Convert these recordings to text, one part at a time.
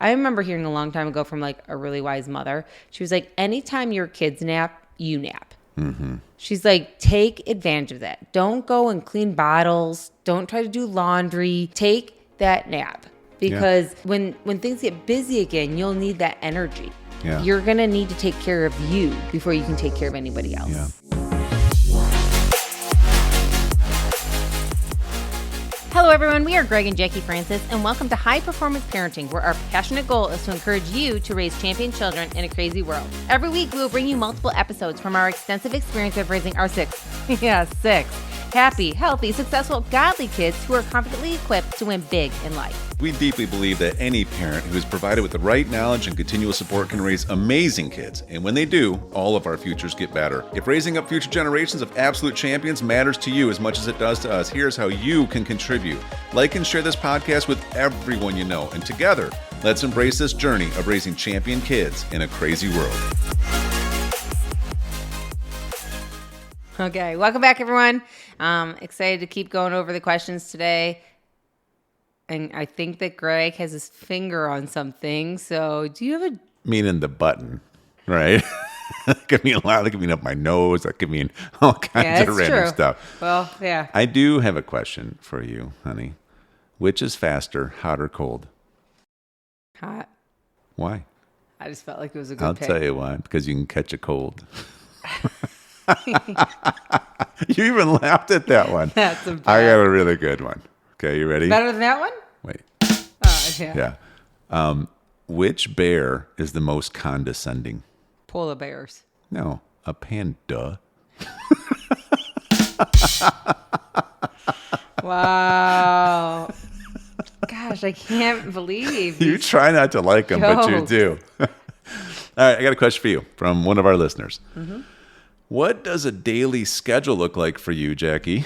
I remember hearing a long time ago from like a really wise mother. She was like, anytime your kids nap, you nap. Mm-hmm. She's like, take advantage of that. Don't go and clean bottles. Don't try to do laundry. Take that nap. Because when things get busy again, you'll need that energy. Yeah. You're going to need to take care of you before you can take care of anybody else. Yeah. Hello, everyone. We are Greg and Jacquie Francis, and welcome to High Performance Parenting, where our passionate goal is to encourage you to raise champion children in a crazy world. Every week, we will bring you multiple episodes from our extensive experience of raising our six happy, healthy, successful, godly kids who are confidently equipped to win big in life. We deeply believe that any parent who is provided with the right knowledge and continual support can raise amazing kids. And when they do, all of our futures get better. If raising up future generations of absolute champions matters to you as much as it does to us, here's how you can contribute. Like and share this podcast with everyone you know. And together, let's embrace this journey of raising champion kids in a crazy world. Okay, welcome back, everyone. Excited to keep going over the questions today. And I think that Greg has his finger on something. So do you have a... Meaning the button, right? That could mean a lot. That could mean up my nose. That could mean all kinds of random stuff. Well, yeah. I do have a question for you, honey. Which is faster, hot or cold? Hot. Why? I just felt like it was a good pick. I'll tell you why. Because you can catch a cold. You even laughed at that one. That's a bad. I got a really good one. Okay, you ready? Better than that one? Wait. Yeah. Which bear is the most condescending? Polar bears. No, a panda. Wow. Gosh, I can't believe you try not to like them, but you do. All right, I got a question for you from one of our listeners. Mm-hmm. What does a daily schedule look like for you, Jacquie,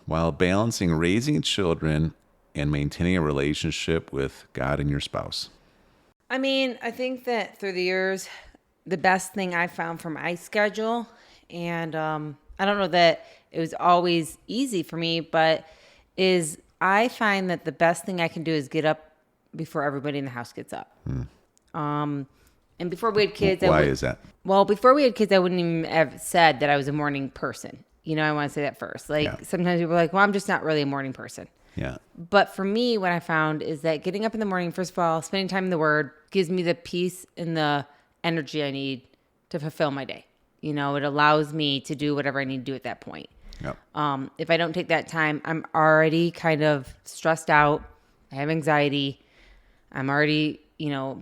while balancing raising children and maintaining a relationship with God and your spouse? I mean, I think that through the years, the best thing I found for my schedule, and I don't know that it was always easy for me, but is I find that the best thing I can do is get up before everybody in the house gets up. And before we had kids... Why is that? Well, before we had kids, I wouldn't even have said that I was a morning person. You know, I want to say that first. Sometimes people are like, well, I'm just not really a morning person. Yeah. But for me, what I found is that getting up in the morning, first of all, spending time in the Word gives me the peace and the energy I need to fulfill my day. You know, it allows me to do whatever I need to do at that point. Yep. If I don't take that time, I'm already kind of stressed out. I have anxiety. I'm already,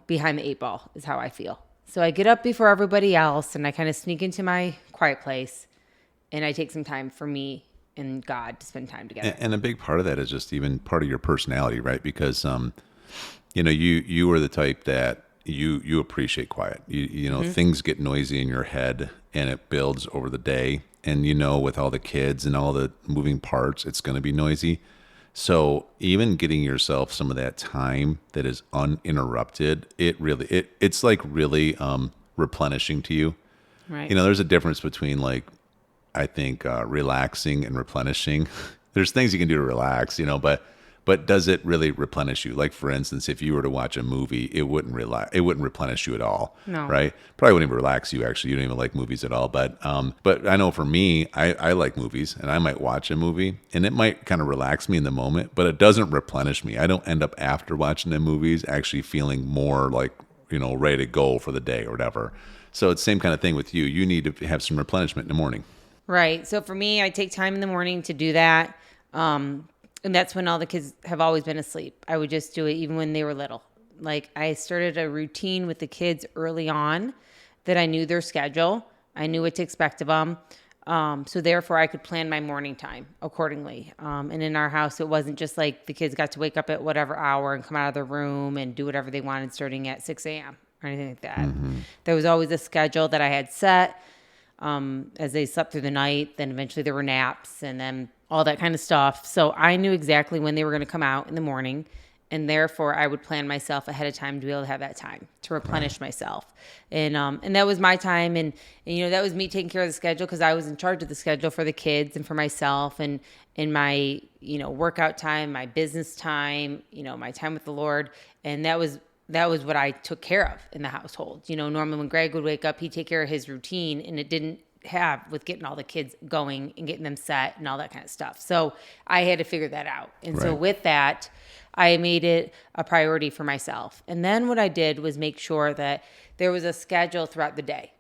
behind the 8 ball is how I feel. So I get up before everybody else and I kind of sneak into my quiet place and I take some time for me and God to spend time together. And a big part of that is just even part of your personality, right? Because, you are the type that you appreciate quiet. Mm-hmm. Things get noisy in your head and it builds over the day. And, with all the kids and all the moving parts, it's going to be noisy. So even getting yourself some of that time that is uninterrupted, it's like really replenishing to you. Right. There's a difference between I think relaxing and replenishing. There's things you can do to relax, but does it really replenish you? Like for instance, if you were to watch a movie, it wouldn't replenish you at all. No. Right? Probably wouldn't even relax you actually. You don't even like movies at all. But I know for me, I like movies and I might watch a movie and it might kind of relax me in the moment, but it doesn't replenish me. I don't end up after watching the movies actually feeling more ready to go for the day or whatever. So it's the same kind of thing with you. You need to have some replenishment in the morning. Right. So for me, I take time in the morning to do that. And that's when all the kids have always been asleep. I would just do it even when they were little. I started a routine with the kids early on that I knew their schedule. I knew what to expect of them. So therefore, I could plan my morning time accordingly. And in our house, it wasn't just the kids got to wake up at whatever hour and come out of their room and do whatever they wanted starting at 6 a.m. or anything like that. Mm-hmm. There was always a schedule that I had set as they slept through the night. Then eventually there were naps and then all that kind of stuff. So I knew exactly when they were going to come out in the morning. And therefore, I would plan myself ahead of time to be able to have that time to replenish myself. And that was my time. And that was me taking care of the schedule because I was in charge of the schedule for the kids and for myself and in my, workout time, my business time, my time with the Lord. And that was that was what I took care of in the household. Normally when Greg would wake up, he'd take care of his routine, and it didn't have with getting all the kids going and getting them set and all that kind of stuff. So I had to figure that out. And so with that, I made it a priority for myself. And then what I did was make sure that there was a schedule throughout the day,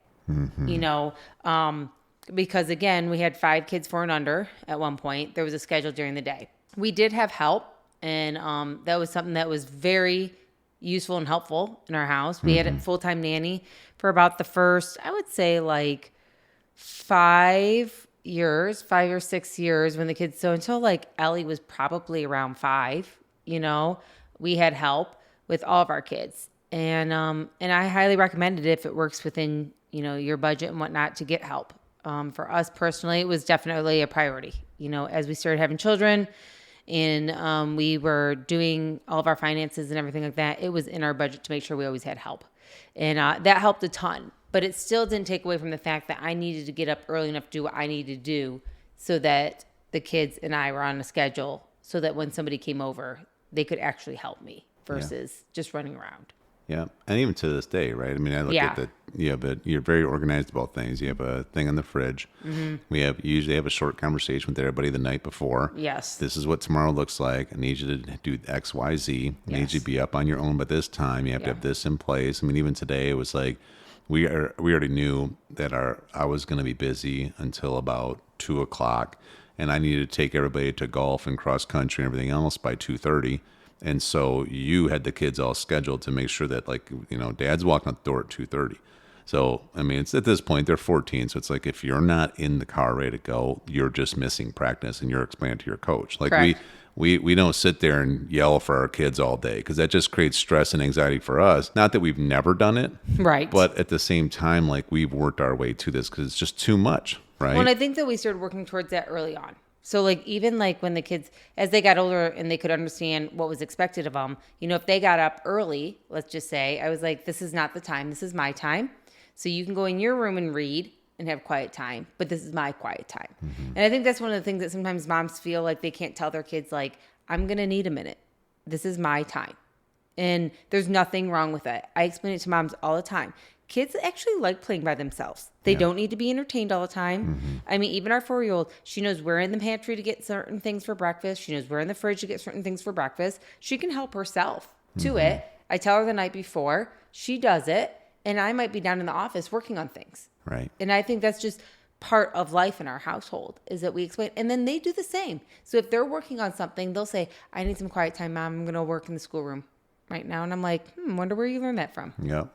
because again, we had 5 kids 4 and under at one point. There was a schedule during the day. We did have help, and that was something that was very useful and helpful in our house. We had a full-time nanny for about the first, I would say, like 5 or 6 years when the kids, so until like Ellie was probably around 5, we had help with all of our kids. And I highly recommend it if it works within, your budget and whatnot, to get help. For us personally, it was definitely a priority, as we started having children and we were doing all of our finances and everything like that. It was in our budget to make sure we always had help. And that helped a ton. But it still didn't take away from the fact that I needed to get up early enough to do what I needed to do so that the kids and I were on a schedule so that when somebody came over, they could actually help me versus just running around. Yeah. And even to this day, right? I mean, I look at that. You're very organized about things. You have a thing on the fridge. You usually have a short conversation with everybody the night before. Yes. This is what tomorrow looks like. I need you to do X, Y, Z. I need you to be up on your own by this time. You have to have this in place. I mean, even today, it was like, we already knew that I was going to be busy until about 2:00, and I needed to take everybody to golf and cross country and everything else by 2:30. And so you had the kids all scheduled to make sure that, like, Dad's walking out the door at 2:30. So, I mean, it's at this point, they're 14. So it's like, if you're not in the car ready to go, you're just missing practice, and you're explaining to your coach. Like, correct. we don't sit there and yell for our kids all day, because that just creates stress and anxiety for us. Not that we've never done it. Right. But at the same time, like, we've worked our way to this because it's just too much, right? Well, and I think that we started working towards that early on. So like, even like when the kids, as they got older and they could understand what was expected of them, if they got up early, let's just say, I was like, this is not the time. This is my time. So you can go in your room and read and have quiet time, but this is my quiet time. And I think that's one of the things that sometimes moms feel like they can't tell their kids, like, I'm going to need a minute. This is my time. And there's nothing wrong with it. I explain it to moms all the time. Kids actually like playing by themselves. They don't need to be entertained all the time. I mean, even our 4-year-old, she knows where in the pantry to get certain things for breakfast. She knows where in the fridge to get certain things for breakfast. She can help herself to it. I tell her the night before, she does it, and I might be down in the office working on things. Right. And I think that's just part of life in our household, is that we explain, and then they do the same. So if they're working on something, they'll say, I need some quiet time, Mom. I'm going to work in the schoolroom right now. And I'm like, wonder where you learned that from. Yep.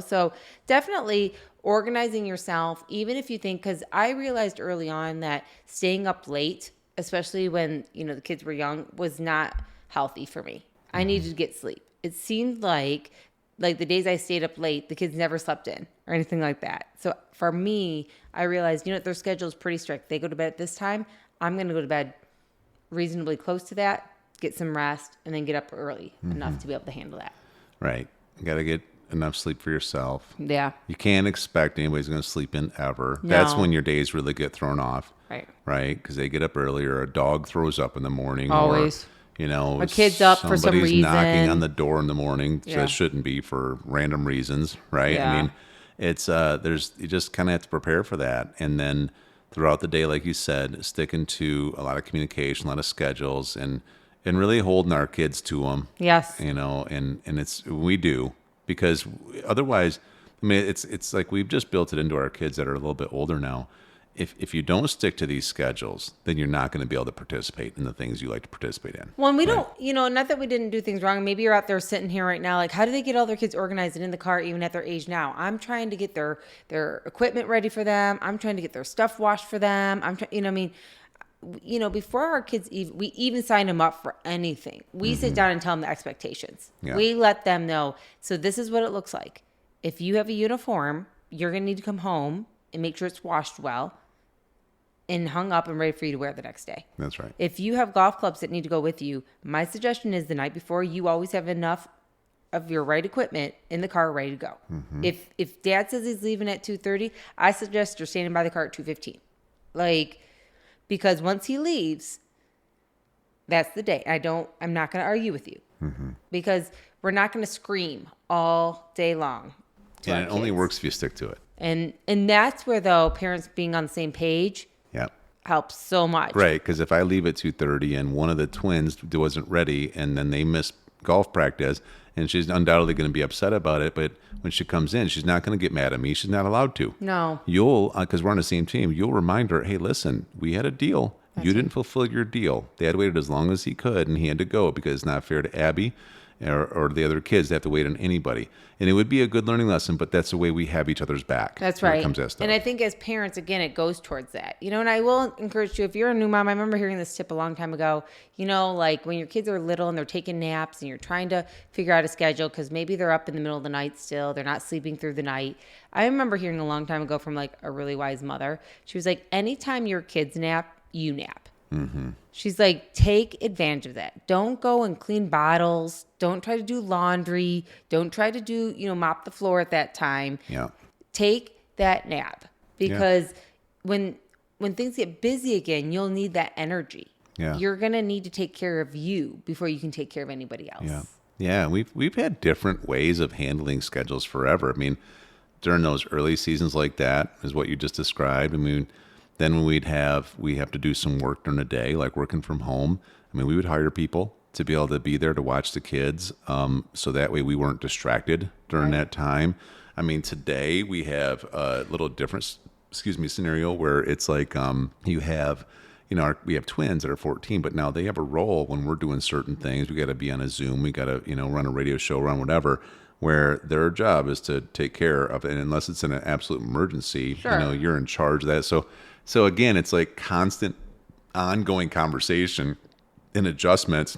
So definitely organizing yourself, even if you think, because I realized early on that staying up late, especially when, the kids were young, was not healthy for me. I needed to get sleep. It seemed like the days I stayed up late, the kids never slept in or anything like that. So for me, I realized, their schedule is pretty strict. They go to bed at this time. I'm going to go to bed reasonably close to that, get some rest, and then get up early enough to be able to handle that. Right. You got to get enough sleep for yourself. Yeah. You can't expect anybody's going to sleep in ever. No. That's when your days really get thrown off. Right. Right? Because they get up earlier. A dog throws up in the morning. Always. Or a kid's up for some reason. Somebody's knocking on the door in the morning that shouldn't be for random reasons, right? Yeah. I mean, it's you just kind of have to prepare for that, and then throughout the day, like you said, sticking to a lot of communication, a lot of schedules, and really holding our kids to them. Yes. And we do, because otherwise, I mean, it's like we've just built it into our kids that are a little bit older now. If you don't stick to these schedules, then you're not going to be able to participate in the things you like to participate in. Well, and we don't, not that we didn't do things wrong. Maybe you're out there sitting here right now, like, how do they get all their kids organized and in the car even at their age now? I'm trying to get their equipment ready for them. I'm trying to get their stuff washed for them. Before our kids we even sign them up for anything. We sit down and tell them the expectations. Yeah. We let them know. So this is what it looks like. If you have a uniform, you're going to need to come home and make sure it's washed well and hung up and ready for you to wear the next day. That's right. If you have golf clubs that need to go with you, my suggestion is the night before, you always have enough of your right equipment in the car ready to go. If Dad says he's leaving at 2:30, I suggest you're standing by the car at 2:15. Because once he leaves, That's the day. I'm not going to argue with you because we're not going to scream all day long to And our it only kids. works if you stick to it. And that's where, though, parents being on the same page Yeah. helps so much. Right, because if I leave at 2:30 and one of the twins wasn't ready, and then they miss golf practice, and she's undoubtedly going to be upset about it, but when she comes in, she's not going to get mad at me. She's not allowed to. No. You'll, because we're on the same team, you'll remind her, hey, listen, we had a deal. That's You right. didn't fulfill your deal. Dad waited as long as he could, and he had to go because it's not fair to Abby or the other kids to have to wait on anybody. And it would be a good learning lesson, but that's the way we have each other's back. That's when right. It comes to that stuff. And I think as parents, again, it goes towards that. And I will encourage you, if you're a new mom, I remember hearing this tip a long time ago, like when your kids are little and they're taking naps and you're trying to figure out a schedule because maybe they're up in the middle of the night still, they're not sleeping through the night. I remember hearing a long time ago from like a really wise mother. She was like, anytime your kids nap, you nap. Mm-hmm. She's like, take advantage of that. Don't go and clean bottles. Don't try to do laundry. Don't try to do, mop the floor at that time. Yeah. Take that nap because when things get busy again, you'll need that energy. Yeah. You're going to need to take care of you before you can take care of anybody else. Yeah. Yeah, we've had different ways of handling schedules forever. I mean, during those early seasons like that is what you just described. I mean, then when we have to do some work during the day, like working from home. I mean, we would hire people to be able to be there to watch the kids, so that way we weren't distracted during that time. I mean, today we have a little different, scenario where it's like you have, we have twins that are 14, but now they have a role when we're doing certain things. We got to be on a Zoom, we got to run a radio show, run whatever, where their job is to take care of it. And unless it's an absolute emergency, Sure. you're in charge of that. So again, it's like constant, ongoing conversation and adjustments.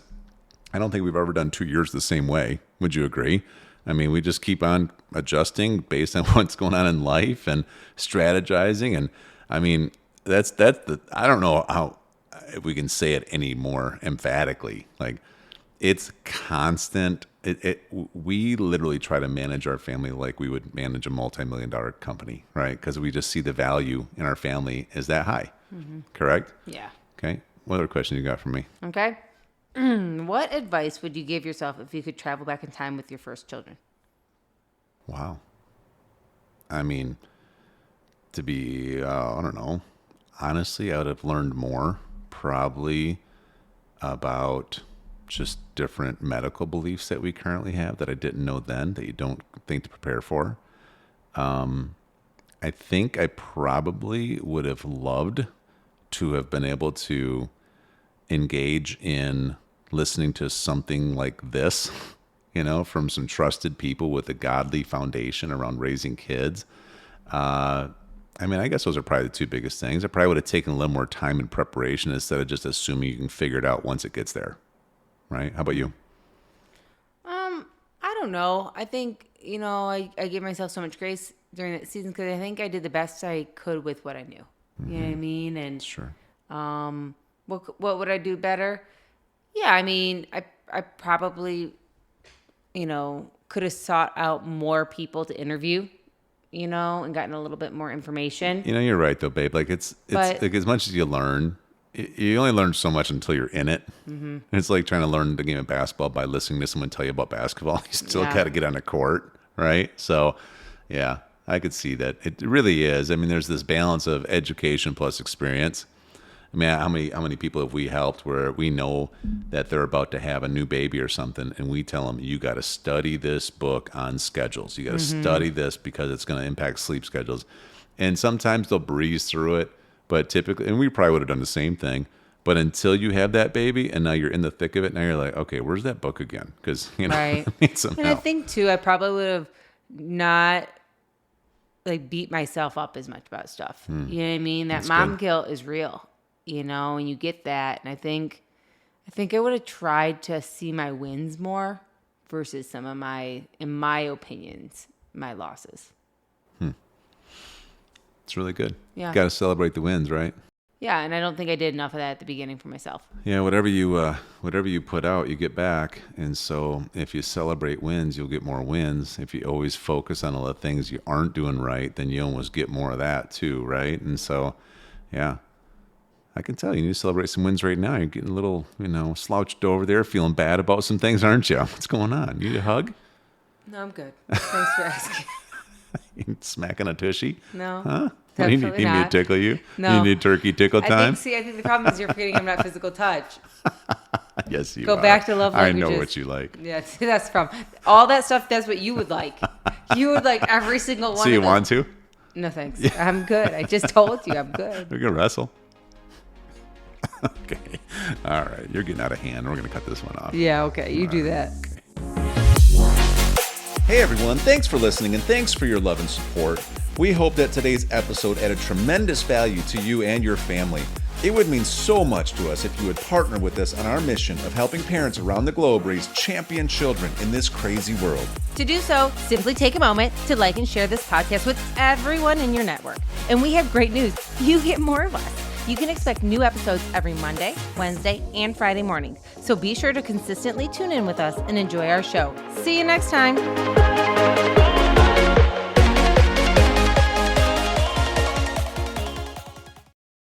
I don't think we've ever done 2 years the same way. Would you agree? I mean, we just keep on adjusting based on what's going on in life and strategizing. And I mean, that's I don't know how, if we can say it any more emphatically. Like, it's constant. We literally try to manage our family like we would manage a multi-million-dollar company, right? Because we just see the value in our family is that high. Mm-hmm. Correct? Yeah. Okay. What other question you got for me? Okay. What advice would you give yourself if you could travel back in time with your first children? Wow. I mean, to be, I don't know. Honestly, I would have learned more probably about just different medical beliefs that we currently have that I didn't know then, that you don't think to prepare for. I think I probably would have loved to have been able to engage in listening to something like this, from some trusted people with a godly foundation around raising kids. I mean, I guess those are probably the two biggest things. I probably would have taken a little more time in preparation instead of just assuming you can figure it out once it gets there. Right? How about you? I don't know. I think, I gave myself so much grace during that season because I think I did the best I could with what I knew. Mm-hmm. You know what I mean? And sure. What would I do better? Yeah, I mean, I probably, could have sought out more people to interview, and gotten a little bit more information. You're right though, babe. Like it's like as much as you learn, you only learn so much until you're in it. Mm-hmm. It's like trying to learn the game of basketball by listening to someone tell you about basketball. You still got to get on the court, right? So, yeah, I could see that. It really is. I mean, there's this balance of education plus experience. I mean, how many people have we helped where we know that they're about to have a new baby or something, and we tell them, you got to study this book on schedules. You got to study this because it's going to impact sleep schedules. And sometimes they'll breeze through it, but typically, and we probably would have done the same thing. But until you have that baby, and now you're in the thick of it, now you're like, okay, where's that book again? Because right. I need some and help. I think too, I probably would have not beat myself up as much about stuff. You know what I mean? That That's mom good. guilt is real. And you get that. And I think I would have tried to see my wins more versus some of in my opinions, my losses. It's really good. Yeah. Got to celebrate the wins, right? Yeah, and I don't think I did enough of that at the beginning for myself. Yeah, whatever you put out, you get back. And so if you celebrate wins, you'll get more wins. If you always focus on all the things you aren't doing right, then you almost get more of that too, right? And so, yeah. I can tell you need to celebrate some wins right now. You're getting a little, slouched over there, feeling bad about some things, aren't you? What's going on? You need a hug? No, I'm good. Thanks for asking. You smacking a tushy? No. Huh? Definitely you need me to not. tickle you? No. You need turkey tickle time? I think the problem is you're forgetting I'm not physical touch. Yes, you Go are. back to love I languages. know what you like. Yeah, see, that's the problem. All that stuff, that's what you would like. You would like every single one So of you them. want to? No, thanks. Yeah. I'm good. I just told you I'm good. We're going to wrestle. Okay. All right. You're getting out of hand. We're going to cut this one off. Yeah, okay. You do that. Hey everyone, thanks for listening and thanks for your love and support. We hope that today's episode added tremendous value to you and your family. It would mean so much to us if you would partner with us on our mission of helping parents around the globe raise champion children in this crazy world. To do so, simply take a moment to like and share this podcast with everyone in your network. And we have great news. You get more of us. You can expect new episodes every Monday, Wednesday, and Friday mornings. So be sure to consistently tune in with us and enjoy our show. See you next time.